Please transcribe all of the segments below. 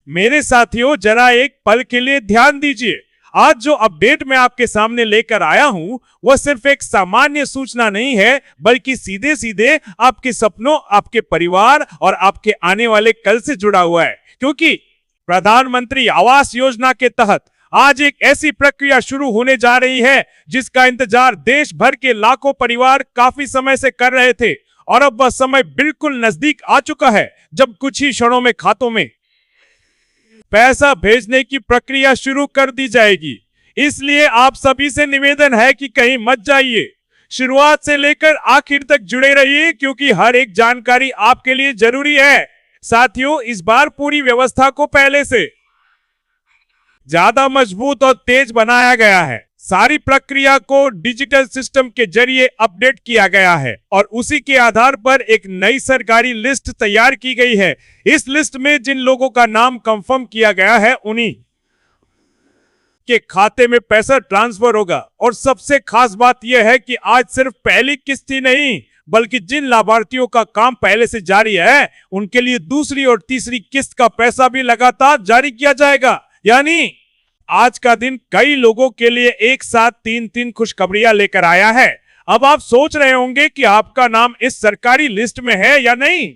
मेरे साथियों, जरा एक पल के लिए ध्यान दीजिए। आज जो अपडेट मैं आपके सामने लेकर आया हूं, वह सिर्फ एक सामान्य सूचना नहीं है, बल्कि सीधे सीधे आपके सपनों, आपके परिवार और आपके आने वाले कल से जुड़ा हुआ है। क्योंकि प्रधानमंत्री आवास योजना के तहत आज एक ऐसी प्रक्रिया शुरू होने जा रही है जिसका इंतजार देश भर के लाखों परिवार काफी समय से कर रहे थे। और अब वह समय बिल्कुल नजदीक आ चुका है जब कुछ ही क्षणों में खातों में पैसा भेजने की प्रक्रिया शुरू कर दी जाएगी। इसलिए आप सभी से निवेदन है कि कहीं मत जाइए, शुरुआत से लेकर आखिर तक जुड़े रहिए, क्योंकि हर एक जानकारी आपके लिए जरूरी है। साथियों, इस बार पूरी व्यवस्था को पहले से ज्यादा मजबूत और तेज बनाया गया है। सारी प्रक्रिया को डिजिटल सिस्टम के जरिए अपडेट किया गया है और उसी के आधार पर एक नई सरकारी लिस्ट तैयार की गई है। इस लिस्ट में जिन लोगों का नाम कंफर्म किया गया है, उन्हीं के खाते में पैसा ट्रांसफर होगा। और सबसे खास बात यह है कि आज सिर्फ पहली किस्त ही नहीं, बल्कि जिन लाभार्थियों का काम पहले से जारी है, उनके लिए दूसरी और तीसरी किस्त का पैसा भी लगातार जारी किया जाएगा। यानी आज का दिन कई लोगों के लिए एक साथ तीन खुशखबरियां लेकर आया है। अब आप सोच रहे होंगे कि आपका नाम इस सरकारी लिस्ट में है या नहीं,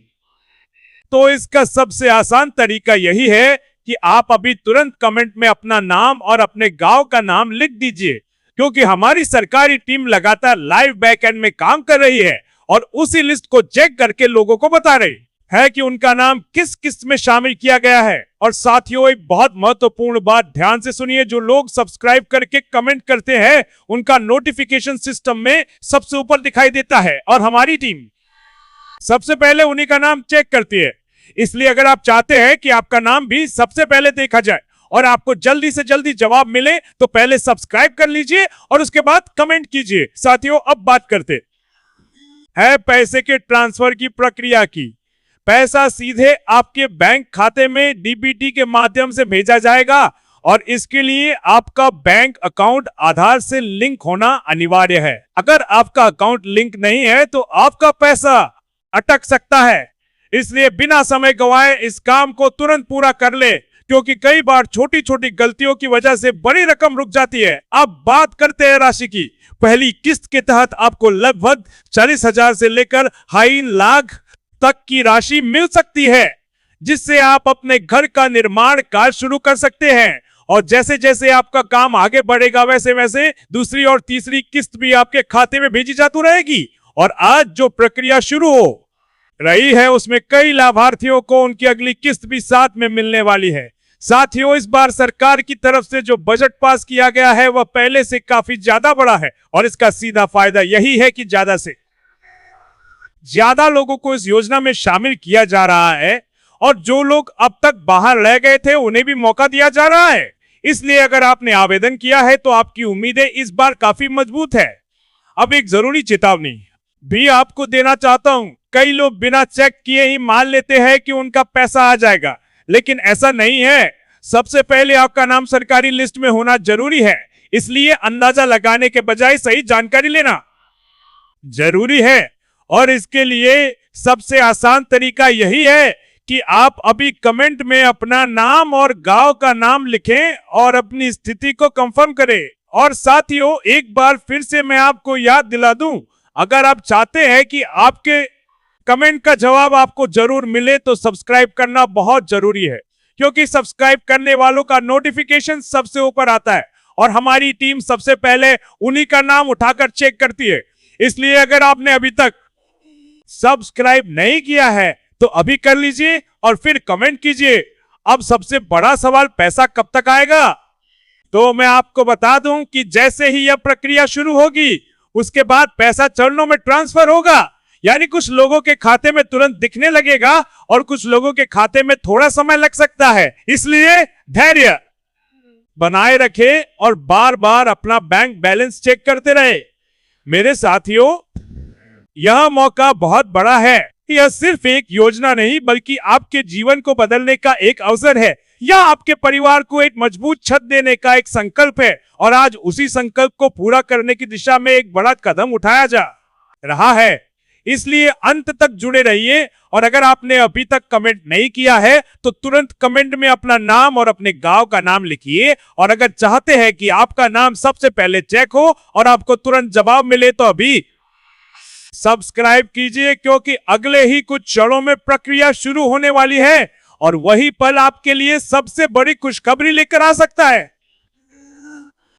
तो इसका सबसे आसान तरीका यही है कि आप अभी तुरंत कमेंट में अपना नाम और अपने गांव का नाम लिख दीजिए, क्योंकि हमारी सरकारी टीम लगातार लाइव बैकएंड में काम कर रही है और उसी लिस्ट को चेक करके लोगों को बता रही है कि उनका नाम किस किस्त में शामिल किया गया है। और साथियों, एक बहुत महत्वपूर्ण बात ध्यान से सुनिए, जो लोग सब्सक्राइब करके कमेंट करते हैं, उनका नोटिफिकेशन सिस्टम में सबसे ऊपर दिखाई देता है और हमारी टीम सबसे पहले उन्हीं का नाम चेक करती है। इसलिए अगर आप चाहते हैं कि आपका नाम भी सबसे पहले देखा जाए और आपको जल्दी से जल्दी जवाब मिले, तो पहले सब्सक्राइब कर लीजिए और उसके बाद कमेंट कीजिए। साथियों, अब बात करते हैं पैसे के ट्रांसफर की प्रक्रिया की। पैसा सीधे आपके बैंक खाते में डीबीटी के माध्यम से भेजा जाएगा और इसके लिए आपका बैंक अकाउंट आधार से लिंक होना अनिवार्य है। अगर आपका अकाउंट लिंक नहीं है तो आपका पैसा अटक सकता है। इसलिए बिना समय गंवाए इस काम को तुरंत पूरा कर ले, क्योंकि कई बार छोटी छोटी गलतियों की वजह से बड़ी रकम रुक जाती है। अब बात करते हैं राशि की। पहली किस्त के तहत आपको लगभग 40,000 से लेकर 2.5 लाख तक की राशि मिल सकती है, जिससे आप अपने घर का निर्माण कार्य शुरू कर सकते हैं। और जैसे जैसे आपका काम आगे बढ़ेगा, वैसे वैसे दूसरी और तीसरी किस्त भी आपके खाते में भेजी जाती रहेगी। और आज जो प्रक्रिया शुरू हो रही है, उसमें कई लाभार्थियों को उनकी अगली किस्त भी साथ में मिलने वाली है। साथियों, इस बार सरकार की तरफ से जो बजट पास किया गया है, वह पहले से काफी ज्यादा बड़ा है और इसका सीधा फायदा यही है कि ज्यादा से ज्यादा लोगों को इस योजना में शामिल किया जा रहा है और जो लोग अब तक बाहर रह गए थे, उन्हें भी मौका दिया जा रहा है। इसलिए अगर आपने आवेदन किया है तो आपकी उम्मीदें इस बार काफी मजबूत है। अब एक जरूरी चेतावनी भी आपको देना चाहता हूं। कई लोग बिना चेक किए ही मान लेते हैं कि उनका पैसा आ जाएगा, लेकिन ऐसा नहीं है। सबसे पहले आपका नाम सरकारी लिस्ट में होना जरूरी है। इसलिए अंदाजा लगाने के बजाय सही जानकारी लेना जरूरी है। और इसके लिए सबसे आसान तरीका यही है कि आप अभी कमेंट में अपना नाम और गांव का नाम लिखें और अपनी स्थिति को कंफर्म करें। और साथियों, एक बार फिर से मैं आपको याद दिला दूं, अगर आप चाहते हैं कि आपके कमेंट का जवाब आपको जरूर मिले, तो सब्सक्राइब करना बहुत जरूरी है, क्योंकि सब्सक्राइब करने वालों का नोटिफिकेशन सबसे ऊपर आता है और हमारी टीम सबसे पहले उन्हीं का नाम उठाकर चेक करती है। इसलिए अगर आपने अभी तक सब्सक्राइब नहीं किया है तो अभी कर लीजिए और फिर कमेंट कीजिए। अब सबसे बड़ा सवाल, पैसा कब तक आएगा? तो मैं आपको बता दूं कि जैसे ही यह प्रक्रिया शुरू होगी, उसके बाद पैसा चरणों में ट्रांसफर होगा। यानी कुछ लोगों के खाते में तुरंत दिखने लगेगा और कुछ लोगों के खाते में थोड़ा समय लग सकता है। इसलिए धैर्य बनाए रखें और बार बार अपना बैंक बैलेंस चेक करते रहे। मेरे साथियों, यह मौका बहुत बड़ा है। यह सिर्फ एक योजना नहीं, बल्कि आपके जीवन को बदलने का एक अवसर है। यह आपके परिवार को एक मजबूत छत देने का एक संकल्प है और आज उसी संकल्प को पूरा करने की दिशा में एक बड़ा कदम उठाया जा रहा है। इसलिए अंत तक जुड़े रहिए। और अगर आपने अभी तक कमेंट नहीं किया है तो तुरंत कमेंट में अपना नाम और अपने गांव का नाम लिखिए। और अगर चाहते हैं कि आपका नाम सबसे पहले चेक हो और आपको तुरंत जवाब मिले तो अभी सब्सक्राइब कीजिए, क्योंकि अगले ही कुछ क्षणों में प्रक्रिया शुरू होने वाली है और वही पल आपके लिए सबसे बड़ी खुशखबरी लेकर आ सकता है।